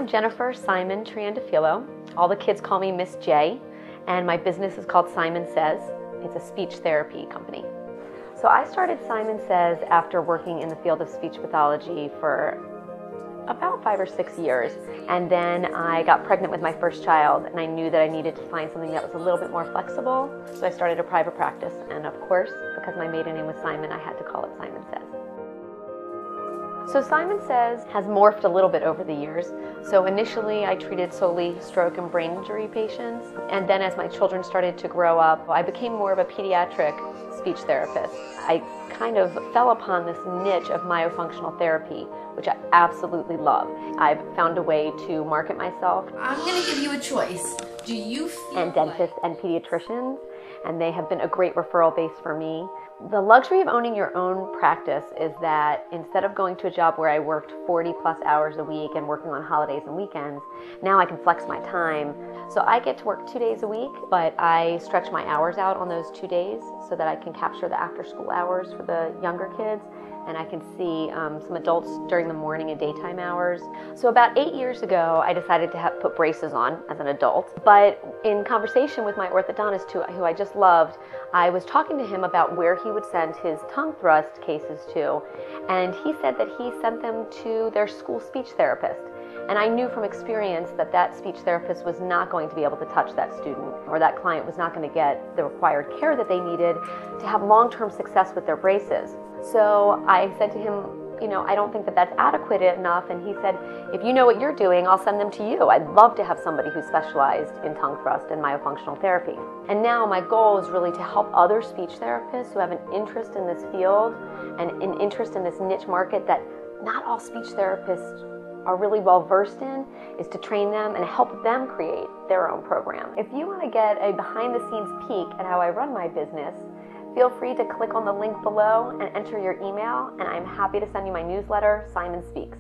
Jennifer Simon Triandafilo. All the kids call me Miss J, and my business is called Simon Says. It's a speech therapy company. So I started Simon Says after working in the field of speech pathology for about 5 or 6 years, and then I got pregnant with my first child, and I knew that I needed to find something that was a little bit more flexible, so I started a private practice, and of course, because my maiden name was Simon, I had to call it Simon Says. So Simon Says has morphed a little bit over the years. So initially I treated solely stroke and brain injury patients, and then as my children started to grow up, I became more of a pediatric speech therapist. I kind of fell upon this niche of myofunctional therapy, which I absolutely love. I've found a way to market myself. I'm going to give you a choice. Do you feel and dentists and pediatricians, and they have been a great referral base for me. The luxury of owning your own practice is that instead of going to a job where I worked 40 plus hours a week and working on holidays and weekends, now I can flex my time. So I get to work 2 days a week, but I stretch my hours out on those 2 days so that I can capture the after school hours for the younger kids, and I can see some adults during the morning and daytime hours. So about 8 years ago, I decided to put braces on as an adult. But in conversation with my orthodontist, who I just loved, I was talking to him about where he would send his tongue thrust cases to. And he said that he sent them to their school speech therapist. And I knew from experience that that speech therapist was not going to be able to touch that student, or that client was not going to get the required care that they needed to have long-term success with their braces. So I said to him, I don't think that that's adequate enough. And he said, if you know what you're doing, I'll send them to you. I'd love to have somebody who's specialized in tongue thrust and myofunctional therapy. And now my goal is really to help other speech therapists who have an interest in this field and an interest in this niche market that not all speech therapists are really well versed in, is to train them and help them create their own program. If you want to get a behind the scenes peek at how I run my business, feel free to click on the link below and enter your email, and I'm happy to send you my newsletter, Simon Speaks.